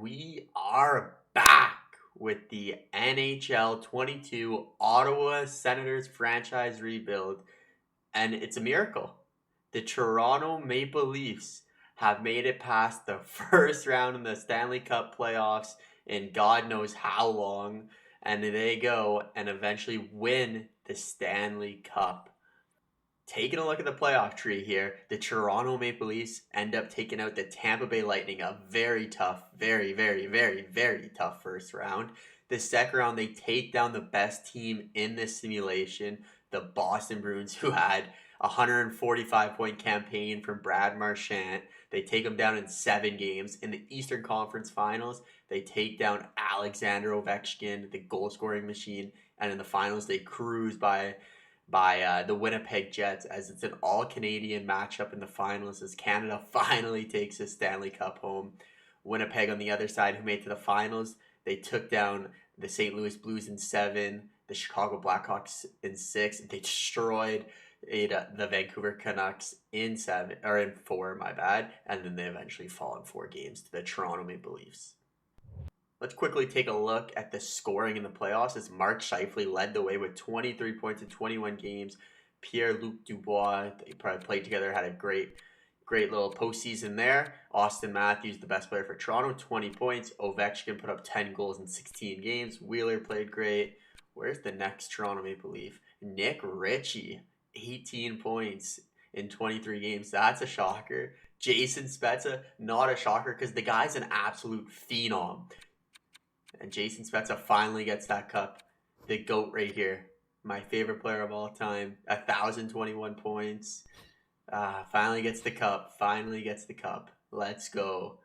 We are back with the NHL 22 Ottawa Senators franchise rebuild, and it's a miracle. The Toronto Maple Leafs have made it past the first round in the Stanley Cup playoffs in God knows how long, and they go and eventually win the Stanley Cup. Taking a look at the playoff tree here, the Toronto Maple Leafs end up taking out the Tampa Bay Lightning, a very tough, very tough first round. The second round, they take down the best team in this simulation, the Boston Bruins, who had a 145-point campaign from Brad Marchand. They take them down in 7 games. In the Eastern Conference Finals, they take down Alexander Ovechkin, the goal-scoring machine, and in the finals, they cruise by the Winnipeg Jets, as it's an all-Canadian matchup in the finals as Canada finally takes a Stanley Cup home. Winnipeg on the other side, who made to the finals, they took down the St. Louis Blues in 7, the Chicago Blackhawks in 6. They destroyed the Vancouver Canucks in 4, my bad, and then they eventually fall in 4 games to the Toronto Maple Leafs. Let's quickly take a look at the scoring in the playoffs as Mark Scheifele led the way with 23 points in 21 games. Pierre-Luc Dubois, they probably played together, had a great little postseason there. Austin Matthews, the best player for Toronto, 20 points. Ovechkin put up 10 goals in 16 games. Wheeler played great. Where's the next Toronto Maple Leaf? Nick Ritchie, 18 points in 23 games. That's a shocker. Jason Spezza, not a shocker because the guy's an absolute phenom. And Jason Spezza finally gets that cup. The GOAT right here. My favorite player of all time. 1,021 points. Finally gets the cup. Let's go.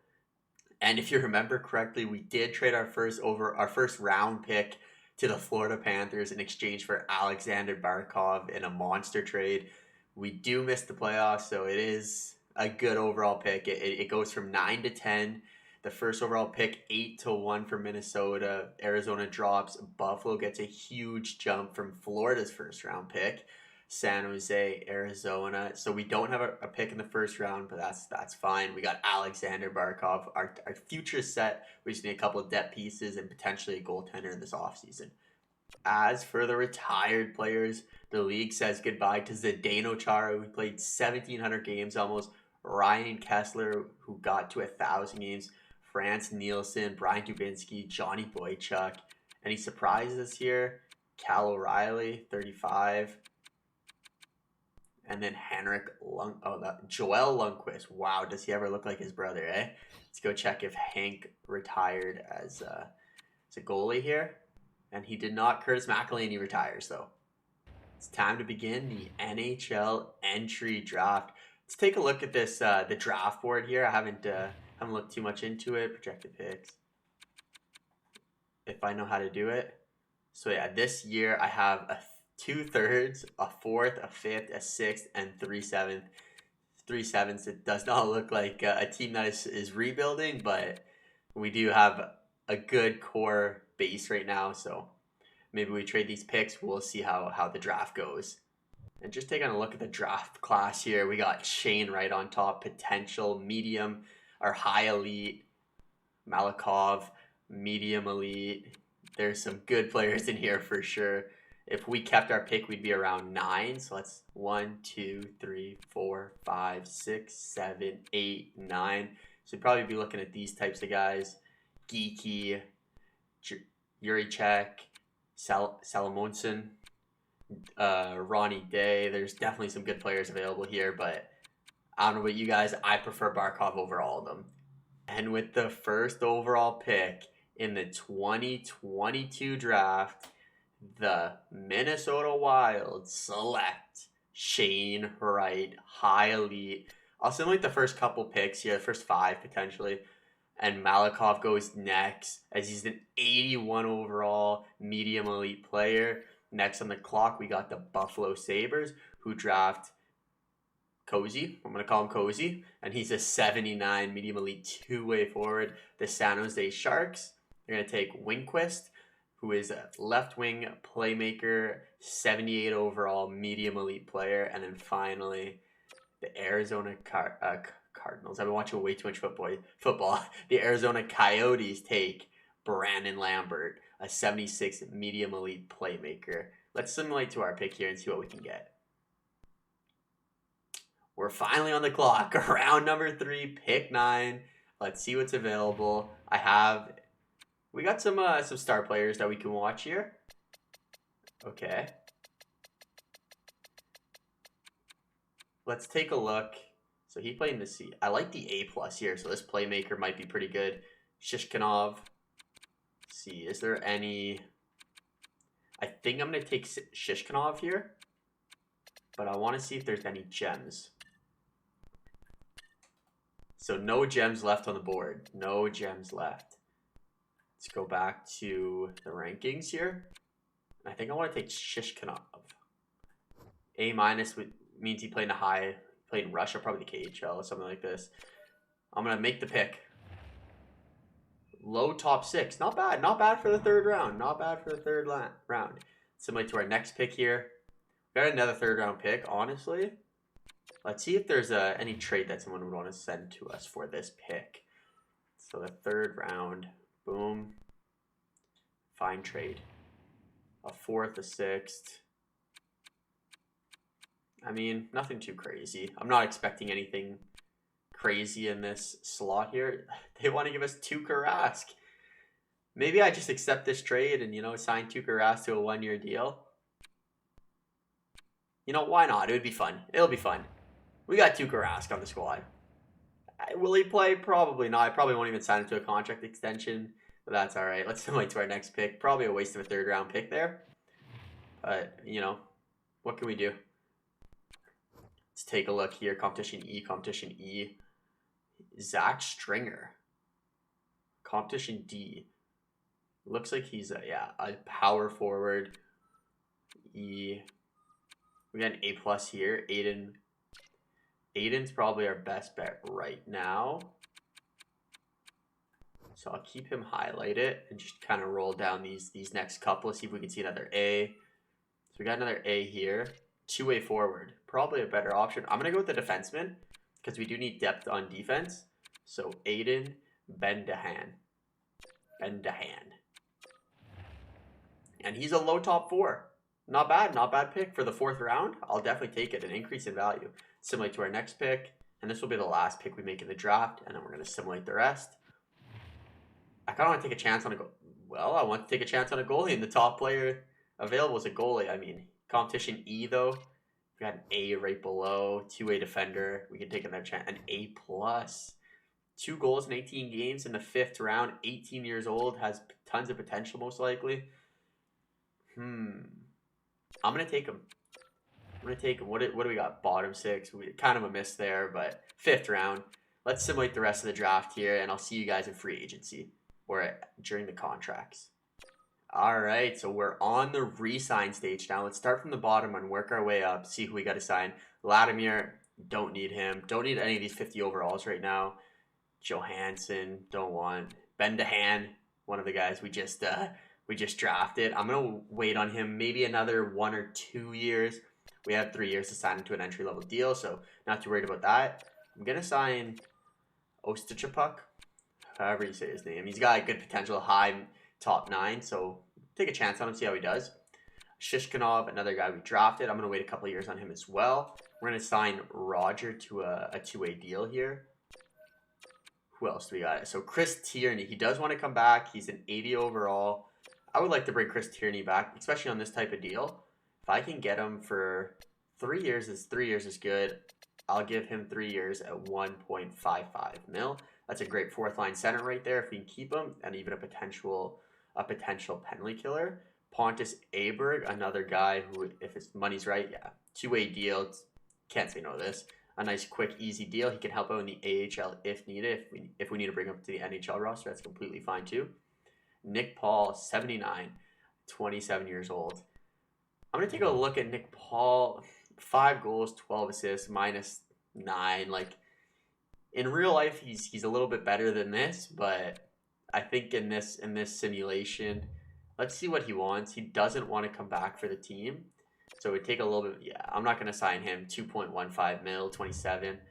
And if you remember correctly, we did trade our first round pick to the Florida Panthers in exchange for Alexander Barkov in a monster trade. We do miss the playoffs, so it is a good overall pick. It goes from 9 to 10. The first overall pick, 8-1 for Minnesota. Arizona drops. Buffalo gets a huge jump from Florida's first round pick. San Jose, Arizona. So we don't have a pick in the first round, but that's fine. We got Alexander Barkov. Our future set. We just need a couple of depth pieces and potentially a goaltender in this offseason. As for the retired players, the league says goodbye to Zdeno Chara, who played 1,700 games almost. Ryan Kessler, who got to 1,000 games. France Nielsen, Brian Dubinsky, Johnny Boychuk. Any surprises here? Cal O'Reilly, 35. And then Joel Lundqvist. Wow, does he ever look like his brother, eh? Let's go check if Hank retired as a goalie here. And he did not. Curtis McElhinney retires, though. It's time to begin the NHL entry draft. Let's take a look at this, the draft board here. I haven't looked too much into it. Projected picks. If I know how to do it. So yeah, this year I have a 2/3, a 4th, a 5th, a 6th, and 3/7. 3/7. It does not look like a team that is rebuilding, but we do have a good core base right now. So maybe we trade these picks. We'll see how the draft goes. And just taking a look at the draft class here, we got Shane Wright on top, potential, medium, our high elite, Malikov, medium elite. There's some good players in here for sure. If we kept our pick, we'd be around 9. So that's 1, 2, 3, 4, 5, 6, 7, 8, 9. So we'd probably be looking at these types of guys. Geeky, Juricek, Salamonson, Ronnie Day. There's definitely some good players available here, but I don't know about you guys. I prefer Barkov over all of them. And with the first overall pick in the 2022 draft, the Minnesota Wild select Shane Wright, high elite. I'll simulate the first couple picks here, the first 5 potentially. And Malikov goes next as he's an 81 overall medium elite player. Next on the clock, we got the Buffalo Sabres, who draft Cozy. I'm going to call him Cozy. And he's a 79 medium elite 2-way forward. The San Jose Sharks, they're going to take Winquist, who is a left wing playmaker, 78 overall medium elite player. And then finally, the Arizona Cardinals. I've been watching way too much football. The Arizona Coyotes take Brandon Lambert, a 76 medium elite playmaker. Let's simulate to our pick here and see what we can get. We're finally on the clock. Round number 3, pick 9. Let's see what's available. We got some star players that we can watch here. Okay. Let's take a look. So he played in the C. I like the A+ here, so this playmaker might be pretty good. Shishkinov. Let's see, is there any... I think I'm going to take Shishkinov here, but I want to see if there's any gems. So no gems left on the board. No gems left. Let's go back to the rankings here. I think I want to take Shishkinov. A- means he played in Russia, probably the KHL or something like this. I'm going to make the pick. Low top 6. Not bad. Not bad for the third round. Not bad for the third round. Similar to our next pick here. We got another third round pick, honestly. Let's see if there's any trade that someone would want to send to us for this pick. So the third round. Boom. Fine trade. A 4th, a 6th. I mean, nothing too crazy. I'm not expecting anything crazy in this slot here. They want to give us Tuukka Rask. Maybe I just accept this trade and, sign Tuukka Rask to a 1-year deal. Why not? It would be fun. It'll be fun. We got Tuukka Rask on the squad. Will he play? Probably not. I probably won't even sign him to a contract extension, but that's all right. Let's simulate to our next pick. Probably a waste of a third round pick there. But, what can we do? Let's take a look here. Competition E. Zach Stringer. Competition D. Looks like he's a power forward. E. We got an A+ here. Aiden's probably our best bet right now. So I'll keep him highlighted and just kind of roll down these next couple. See if we can see another A. So we got another A here. 2-way forward. Probably a better option. I'm going to go with the defenseman because we do need depth on defense. So Aiden Ben-Dahan. And he's a low top 4. Not bad pick for the 4th round. I'll definitely take it, an increase in value. Similar to our next pick. And this will be the last pick we make in the draft. And then we're going to simulate the rest. I kind of want to take a chance on I want to take a chance on a goalie. And the top player available is a goalie. I mean, competition E, though. We got an A right below. 2-way defender. We can take another chance. An A+. 2 goals in 18 games in the 5th round. 18 years old. Has tons of potential, most likely. I'm going to take him. What do we got? Bottom 6. We kind of a miss there, but 5th round. Let's simulate the rest of the draft here, and I'll see you guys in free agency or during the contracts. All right, so we're on the re-sign stage now. Let's start from the bottom and work our way up, see who we got to sign. Vladimir, don't need him. Don't need any of these 50 overalls right now. Johansson, don't want. Ben-Dahan, one of the guys we just drafted. I'm going to wait on him maybe another 1 or 2 years. We have 3 years to sign him to an entry-level deal, so not too worried about that. I'm going to sign Ostachapuk, however you say his name. He's got a good potential, high top 9, so take a chance on him, see how he does. Shishkinov, another guy we drafted. I'm going to wait a couple of years on him as well. We're going to sign Roger to a 2-way deal here. Who else do we got? So Chris Tierney, he does want to come back. He's an 80 overall. I would like to bring Chris Tierney back, especially on this type of deal. If I can get him for 3 years, 3 years is good. I'll give him 3 years at 1.55 mil. That's a great 4th line center right there if we can keep him, and even a potential penalty killer. Pontus Aberg, another guy who, if his money's right, 2-way deal. Can't say no to this. A nice, quick, easy deal. He can help out in the AHL if needed. If we need to bring him to the NHL roster, that's completely fine too. Nick Paul, 79, 27 years old. I'm going to take a look at Nick Paul. 5 goals, 12 assists, -9. Like, in real life, he's a little bit better than this, but I think in this simulation, let's see what he wants. He doesn't want to come back for the team. So it would take a little bit. I'm not going to sign him. 2.15 mil, 27.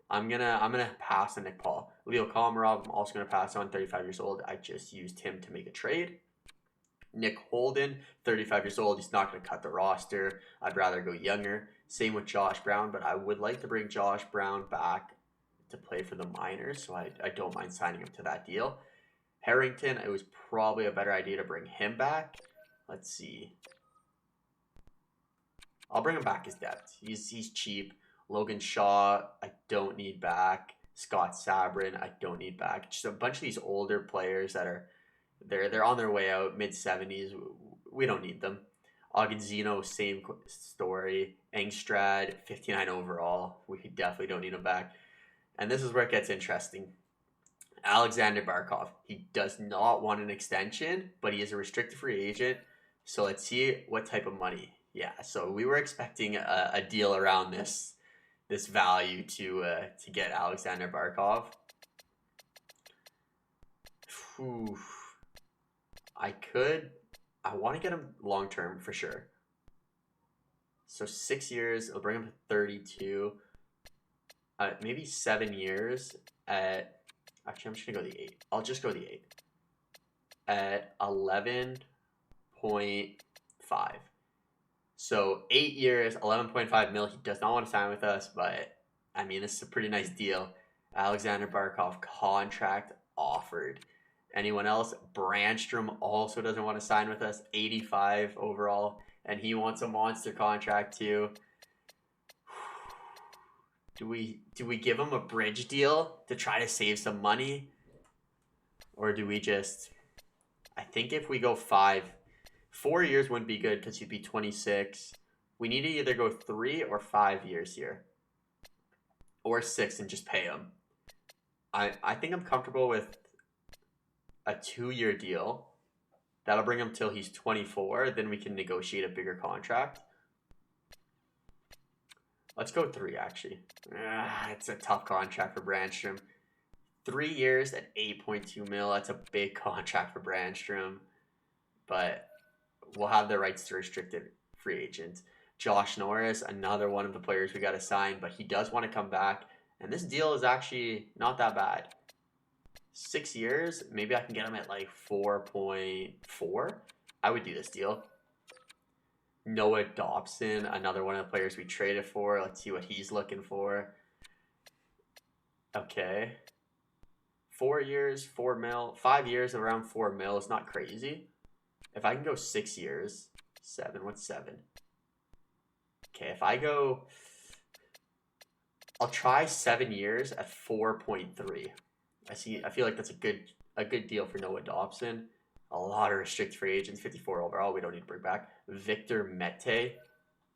I'm gonna pass on Nick Paul. Leo Komarov, I'm also gonna pass on, 35 years old. I just used him to make a trade. Nick Holden, 35 years old. He's not gonna cut the roster. I'd rather go younger. Same with Josh Brown, but I would like to bring Josh Brown back to play for the minors, so I don't mind signing him to that deal. Harrington, it was probably a better idea to bring him back. Let's see. I'll bring him back as depth. He's cheap. Logan Shaw, I don't need back. Scott Sabrin, I don't need back. Just a bunch of these older players that are they're on their way out, mid-70s. We don't need them. Augenzino, same story. Engstrad, 59 overall. We definitely don't need him back. And this is where it gets interesting. Alexander Barkov. He does not want an extension, but he is a restricted free agent. So let's see what type of money. Yeah, so we were expecting a deal around this value to get Alexander Barkov. Whew. I want to get him long term for sure. So 6 years, I'll bring him to 32. Maybe 7 years at, actually I'm just gonna go the 8. I'll just go the 8 at 11.5. So 8 years, 11.5 mil. He does not want to sign with us, but I mean, this is a pretty nice deal. Alexander Barkov contract offered. Anyone else? Brandstrom also doesn't want to sign with us. 85 overall, and he wants a monster contract too. Do we give him a bridge deal to try to save some money, or do we just? I think if we go 4 years wouldn't be good because he'd be 26. We need to either go 3 or 5 years here, or 6 and just pay him. I think I'm comfortable with a 2-year deal. That'll bring him till he's 24. Then we can negotiate a bigger contract. Let's go 3 actually. It's a tough contract for Brandstrom. 3 years at 8.2 mil. That's a big contract for Brandstrom, but we'll have the rights to restricted free agents. Josh Norris, another one of the players we got to sign, but he does want to come back. And this deal is actually not that bad. 6 years, maybe I can get him at like 4.4. I would do this deal. Noah Dobson, another one of the players we traded for. Let's see what he's looking for. Okay. 4 years, 4 mil. 5 years, around 4 mil. It's not crazy. If I can go 6 years, 7. What's 7? Okay, if I go, I'll try 7 years at 4.3. I feel like that's a good deal for Noah Dobson. A lot of restricted free agents, 54 overall. We don't need to bring back Victor Mete.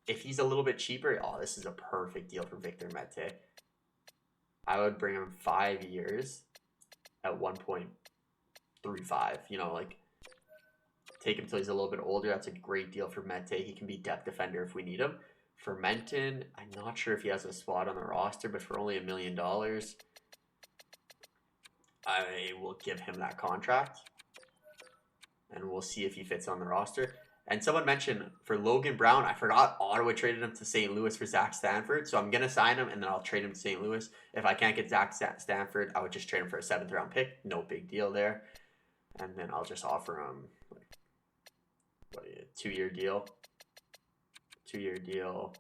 If he's a little bit cheaper, this is a perfect deal for Victor Mete. I would bring him 5 years at 1.35. Like take him till he's a little bit older. That's a great deal for Mete. He can be depth defender if we need him. For Menton, I'm not sure if he has a spot on the roster, but for only $1 million, I will give him that contract, and we'll see if he fits on the roster. And someone mentioned for Logan Brown, I forgot Ottawa traded him to St. Louis for Zach Stanford, so I'm going to sign him, and then I'll trade him to St. Louis. If I can't get Zach Stanford, I would just trade him for a 7th round pick. No big deal there. And then I'll just offer him a 2-year deal. 2-year deal,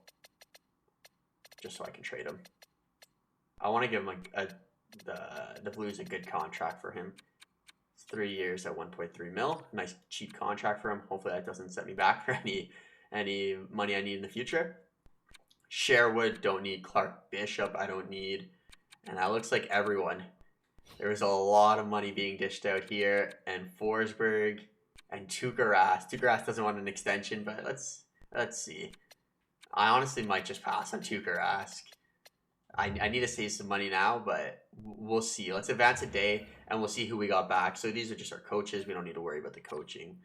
just so I can trade him. I want to give him the Blues a good contract for him. It's 3 years at 1.3 mil. Nice cheap contract for him. Hopefully that doesn't set me back for any money I need in the future. Sherwood, don't need. Clark Bishop, I don't need. And that looks like everyone. There was a lot of money being dished out here. And Forsberg and Tuukka Rask. Tuukka Rask doesn't want an extension, but let's see. I honestly might just pass on Tuukka Rask. I need to save some money now, but we'll see. Let's advance a day, and we'll see who we got back. So these are just our coaches. We don't need to worry about the coaching.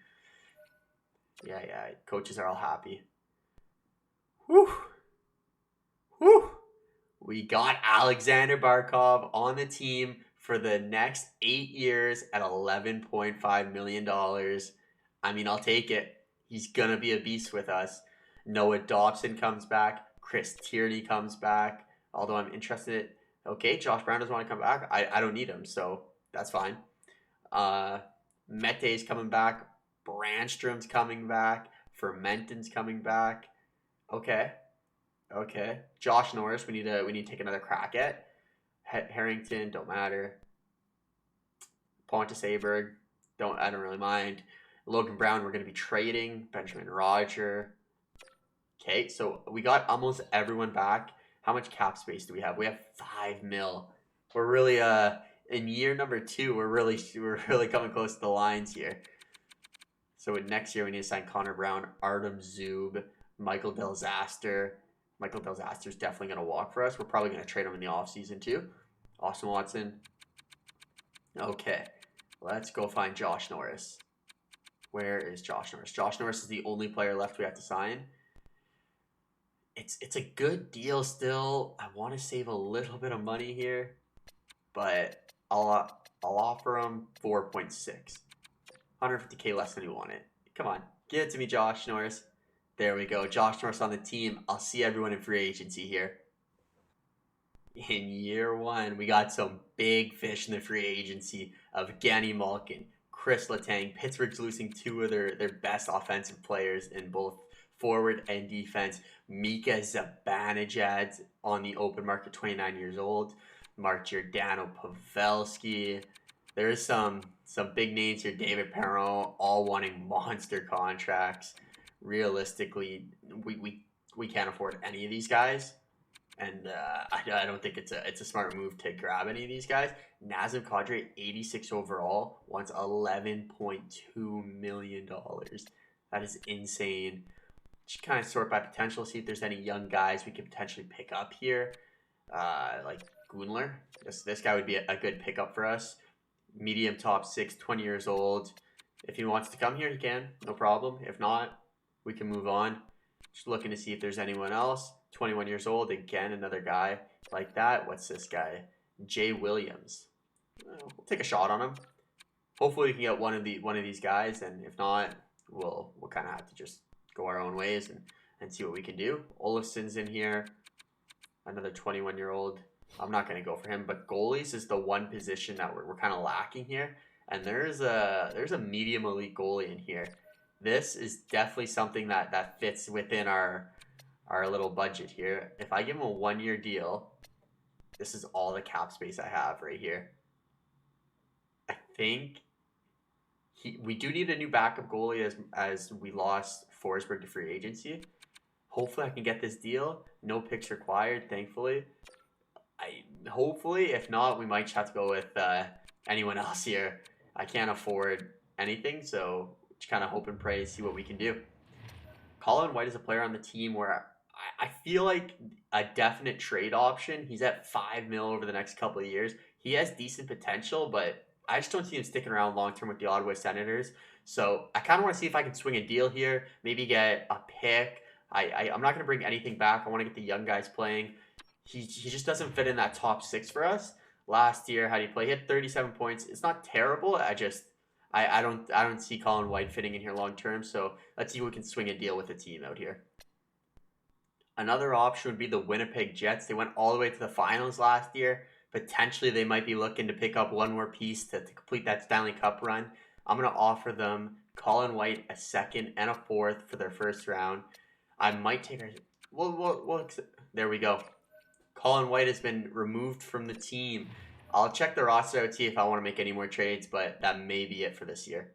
Yeah. Coaches are all happy. Whew. We got Alexander Barkov on the team for the next 8 years at $11.5 million. I mean, I'll take it. He's going to be a beast with us. Noah Dobson comes back. Chris Tierney comes back. Although I'm interested, Okay, Josh Brown doesn't want to come back. I don't need him, so that's fine. Uh, Mete's coming back. Brandstrom's coming back. Fermenton's coming back. Okay, okay. Josh Norris, we need to take another crack at. Harrington, don't matter. Pontus Aberg, I don't really mind. Logan Brown, we're going to be trading. Benjamin Roger. Okay, so we got almost everyone back. How much cap space do we have? We have 5 mil. We're really in year number 2. We're really coming close to the lines here. So next year we need to sign Connor Brown, Artem Zub, Michael Delzaster. Michael Delzaster's definitely going to walk for us. We're probably going to trade him in the offseason too. Austin Watson. Okay, let's go find Josh Norris. Where is Josh Norris? Josh Norris is the only player left we have to sign. It's a good deal still. I want to save a little bit of money here, but I'll offer him 4.6. 150K less than he wanted. Come on, give it to me, Josh Norris. There we go. Josh Norris on the team. I'll see everyone in free agency here. In year 1, we got some big fish in the free agency of Evgeny Malkin, Chris Letang. Pittsburgh's losing 2 of their best offensive players in both forward and defense. Mika Zibanejad on the open market, 29 years old. Mark Giordano, Pavelski. There's some big names here. David Perron, all wanting monster contracts. Realistically, we can't afford any of these guys. And I don't think it's a smart move to grab any of these guys. Nazem Kadri, 86 overall, wants $11.2 million. That is insane. Just kind of sort by potential, see if there's any young guys we could potentially pick up here. Like Gunler. This guy would be a good pickup for us. Medium top 6, 20 years old. If he wants to come here, he can. No problem. If not, we can move on. Just looking to see if there's anyone else. 21 years old, again, another guy like that. What's this guy? Jay Williams. We'll take a shot on him. Hopefully we can get one of these guys, and if not, we'll kind of have to just go our own ways and see what we can do. Olafson's in here. Another 21-year-old. I'm not going to go for him, but goalies is the one position that we're kind of lacking here. And there's a medium elite goalie in here. This is definitely something that fits within our little budget here. If I give him a 1-year deal, this is all the cap space I have right here. I think we do need a new backup goalie as we lost Forsberg to free agency. Hopefully I can get this deal. No picks required, thankfully. Hopefully, if not, we might just have to go with anyone else here. I can't afford anything, so just kind of hope and pray to see what we can do. Colin White is a player on the team where I feel like a definite trade option. He's at 5 mil over the next couple of years. He has decent potential, but I just don't see him sticking around long term with the Ottawa Senators. So I kind of want to see if I can swing a deal here. Maybe get a pick. I'm not going to bring anything back. I want to get the young guys playing. He just doesn't fit in that top 6 for us. Last year, how did he play? He had 37 points. It's not terrible. I don't see Colin White fitting in here long term. So let's see if we can swing a deal with the team out here. Another option would be the Winnipeg Jets. They went all the way to the finals last year. Potentially, they might be looking to pick up one more piece to complete that Stanley Cup run. I'm going to offer them Colin White a 2nd and a 4th for their first round. I might take our... There we go. Colin White has been removed from the team. I'll check the roster out, see if I want to make any more trades, but that may be it for this year.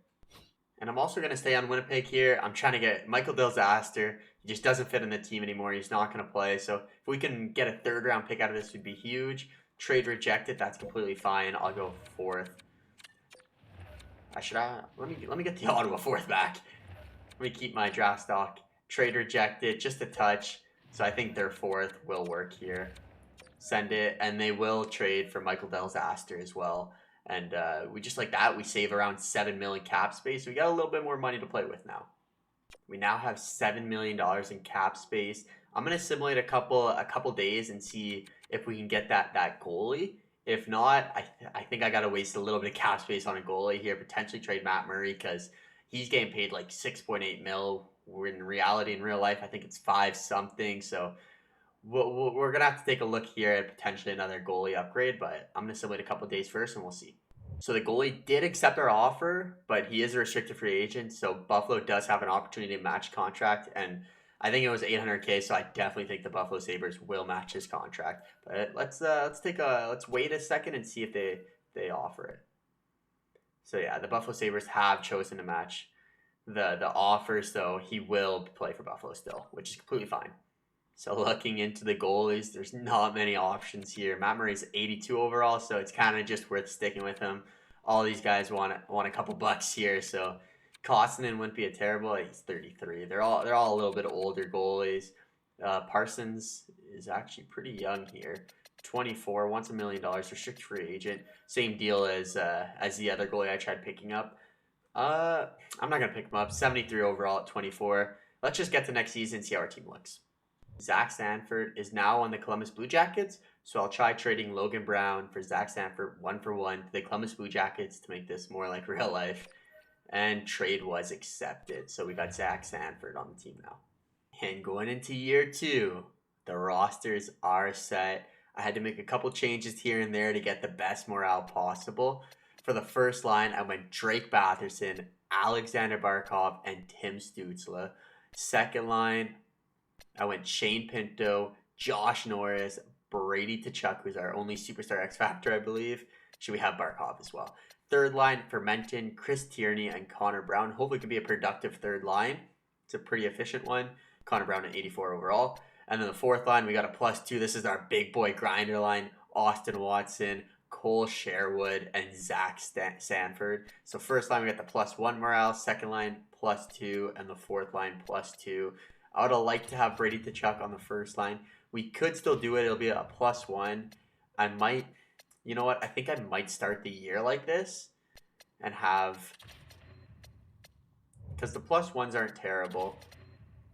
And I'm also going to stay on Winnipeg here. I'm trying to get Michael Delzaster. He just doesn't fit in the team anymore. He's not going to play. So if we can get a 3rd round pick out of this, it would be huge. Trade rejected. That's completely fine. I'll go 4th. Let me get the Ottawa 4th back. Let me keep my draft stock. Trade rejected. Just a touch. So I think their 4th will work here. Send it, and they will trade for Michael Delzaster as well. And we just like that, we save around $7 million cap space. We got a little bit more money to play with now. We now have $7 million in cap space. I'm gonna simulate a couple days and see if we can get that goalie. If not, I think I gotta waste a little bit of cap space on a goalie here. Potentially trade Matt Murray because he's getting paid like 6.8 mil. In reality, in real life, I think it's 5 something. So we're going to have to take a look here at potentially another goalie upgrade, but I'm going to simulate a couple days first and we'll see. So the goalie did accept our offer, but he is a restricted free agent, so Buffalo does have an opportunity to match contract, and I think it was $800K, so I definitely think the Buffalo Sabres will match his contract. But let's wait a second and see if they offer it. So yeah, the Buffalo Sabres have chosen to match the offer, so he will play for Buffalo still, which is completely fine. So looking into the goalies, there's not many options here. Matt Murray's 82 overall, so it's kind of just worth sticking with him. All these guys want a couple bucks here, so Koskinen wouldn't be a terrible. He's 33. They're all a little bit older goalies. Parsons is actually pretty young here. 24, wants $1 million, restricted free agent. Same deal as the other goalie I tried picking up. I'm not gonna pick him up. 73 overall at 24. Let's just get to next season and see how our team looks. Zach Sanford is now on the Columbus Blue Jackets, so I'll try trading Logan Brown for Zach Sanford 1-for-1 to the Columbus Blue Jackets to make this more like real life. And trade was accepted, so we got Zach Sanford on the team now. And going into year 2, the rosters are set. I had to make a couple changes here and there to get the best morale possible. For the first line, I went Drake Batherson, Alexander Barkov, and Tim Stutzle. Second line, I went Shane Pinto, Josh Norris, Brady Tkachuk, who's our only superstar X Factor, I believe. Should we have Barkov as well? Third line, Fermenton, Chris Tierney, and Connor Brown. Hopefully it could be a productive third line. It's a pretty efficient one. Connor Brown at 84 overall. And then the fourth line, we got a +2. This is our big boy grinder line. Austin Watson, Cole Sherwood, and Zach Sanford. So first line, we got the +1 morale. Second line, +2. And the fourth line, +2. I would have liked to have Brady Tkachuk on the first line. We could still do it. It'll be a +1. I might, you know what? I think I might start the year like this and have, because the +1s aren't terrible.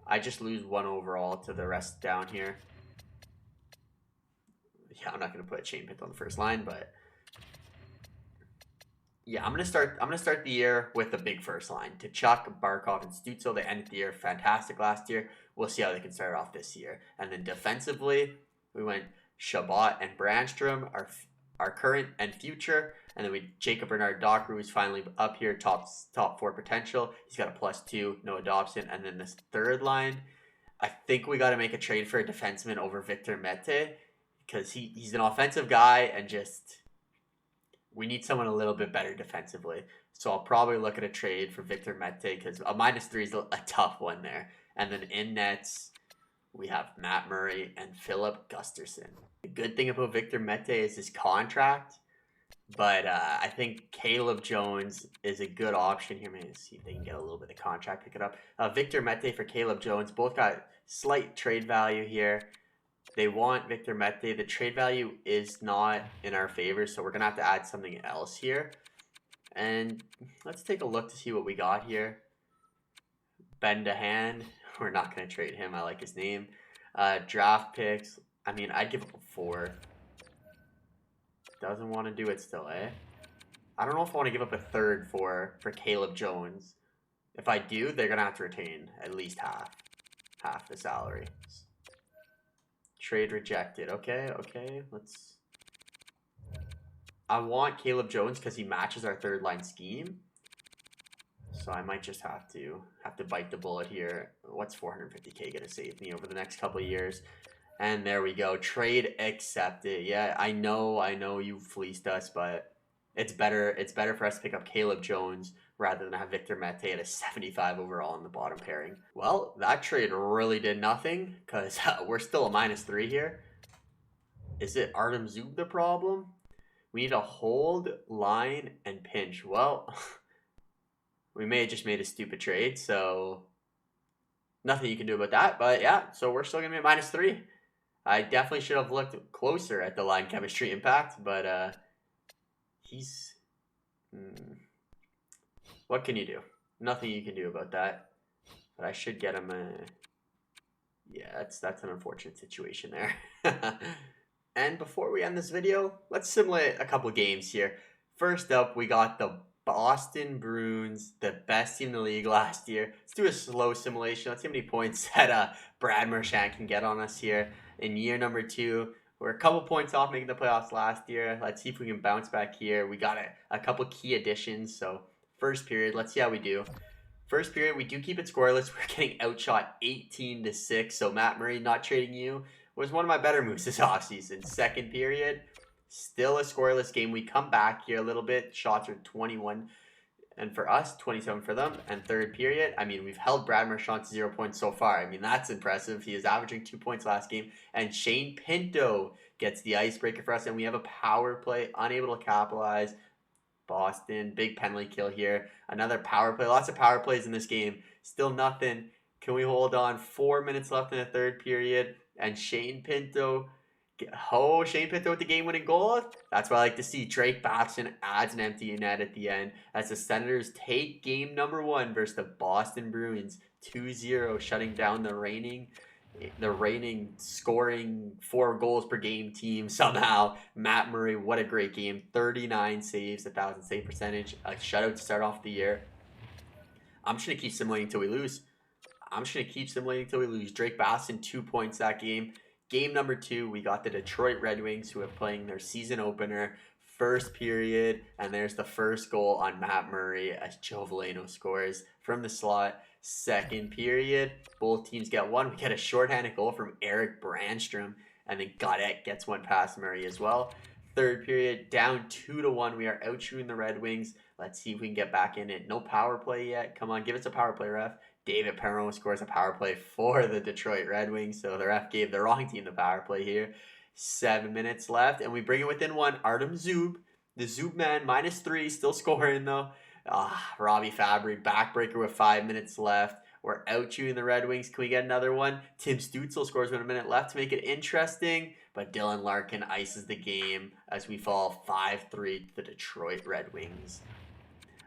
I just lose 1 overall to the rest down here. Yeah, I'm not going to put Shane Pinto on the first line, but yeah, I'm gonna start the year with a big first line. Tkachuk, Barkov, and Stutzle. They ended the year fantastic last year. We'll see how they can start off this year. And then defensively, we went Shabbat and Brandstrom, our current and future. And then we Jacob Bernard Docker, who's finally up here, top 4 potential. He's got a +2, Noah Dobson. And then this third line, I think we got to make a trade for a defenseman over Victor Mete, because he's an offensive guy and just, we need someone a little bit better defensively. So I'll probably look at a trade for Victor Mete, because a -3 is a tough one there. And then in nets, we have Matt Murray and Philip Gusterson. The good thing about Victor Mete is his contract, but I think Caleb Jones is a good option here. Maybe see if they can get a little bit of contract, pick it up. Victor Mete for Caleb Jones, both got slight trade value here. They want Victor Mete. The trade value is not in our favor, so we're going to have to add something else here. And let's take a look to see what we got here. Ben DeHaan. We're not going to trade him. I like his name. Draft picks. I mean, I'd give up a 4. Doesn't want to do it still, eh? I don't know if I want to give up a 3rd for Caleb Jones. If I do, they're going to have to retain at least half the salary. Trade rejected. Okay. Let's. I want Caleb Jones because he matches our third line scheme. So I might just have to bite the bullet here. What's 450K gonna save me over the next couple of years? And there we go. Trade accepted. Yeah, I know you fleeced us, but it's better for us to pick up Caleb Jones rather than have Victor Mete at a 75 overall in the bottom pairing. Well, that trade really did nothing, because we're still a -3 here. Is it Artem Zub the problem? We need a hold, line, and pinch. Well, we may have just made a stupid trade, so nothing you can do about that. But yeah, so we're still going to be at -3. I definitely should have looked closer at the line chemistry impact, but he's... What can you do? Nothing you can do about that. But I should get him a... Yeah, that's an unfortunate situation there. And before we end this video, let's simulate a couple games here. First up, we got the Boston Bruins, the best team in the league last year. Let's do a slow simulation. Let's see how many points that Brad Marchand can get on us here in year number 2. We're a couple points off making the playoffs last year. Let's see if we can bounce back here. We got a couple key additions. So first period, let's see how we do. First period, we do keep it scoreless. We're getting outshot 18-6. So Matt Murray, not trading you was one of my better moves this offseason. Second period, still a scoreless game. We come back here a little bit. Shots are 21, and for us, 27 for them. And third period, I mean, we've held Brad Marchand to 0 points so far. I mean, that's impressive. He is averaging 2 points last game. And Shane Pinto gets the icebreaker for us, and we have a power play, unable to capitalize. Boston, big penalty kill here. Another power play. Lots of power plays in this game. Still nothing. Can we hold on? 4 minutes left in the third period. And Shane Pinto with the game-winning goal. That's what I like to see. Drake Batson adds an empty net at the end as the Senators take game number 1 versus the Boston Bruins 2-0, shutting down the reigning scoring 4 goals per game team somehow. Matt Murray, what a great game. 39 saves, 1,000 save percentage. A shutout to start off the year. I'm just going to keep simulating until we lose. Drake Batson, 2 points that game. Game number 2, we got the Detroit Red Wings, who are playing their season opener. First period, and there's the first goal on Matt Murray as Joe Veleno scores from the slot. Second period, both teams get one. We get a shorthanded goal from Eric Brandstrom, and then Gaudette gets one past Murray as well. Third period, down 2-1. We are out-shooting the Red Wings. Let's see if we can get back in it. No power play yet. Come on, give us a power play, ref. David Perron scores a power play for the Detroit Red Wings, so the ref gave the wrong team the power play here. 7 minutes left, and we bring it within 1. Artem Zub, the Zub man, -3, still scoring though. Robbie Fabry, backbreaker with 5 minutes left. We're out shooting the Red Wings. Can we get another one? Tim Stutzle scores with a minute left to make it interesting, but Dylan Larkin ices the game as we fall 5-3 to the Detroit Red Wings.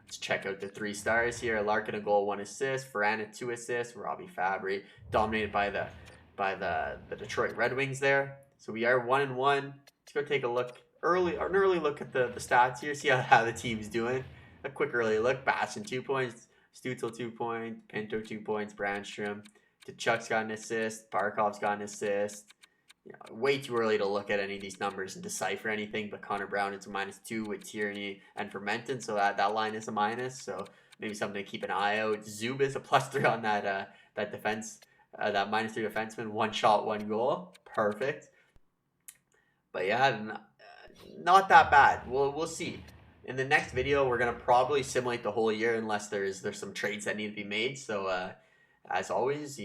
Let's check out the 3 stars here. Larkin a goal, 1 assist. Ferrana 2 assists. Robbie Fabry dominated by the Detroit Red Wings there. So we are 1-1. Let's go take an early look at the stats here. See how the team's doing. A quick early look. Batson 2 points. Stutzel 2 points. Pinto 2 points. Brandstrom. Tkachuk's got an assist. Barkov's got an assist. Way too early to look at any of these numbers and decipher anything, but Connor Brown is a -2 with Tierney and Fermenton, so that line is a minus, so maybe something to keep an eye out. Zub is a +3 on that defense, that -3 defenseman, 1 shot, 1 goal, perfect. But yeah, not that bad. We'll see. In the next video, we're gonna probably simulate the whole year unless there's some trades that need to be made. So as always,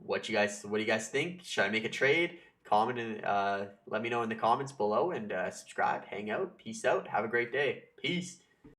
what do you guys think? Should I make a trade? Comment and let me know in the comments below, and subscribe, hang out, peace out, have a great day. Peace.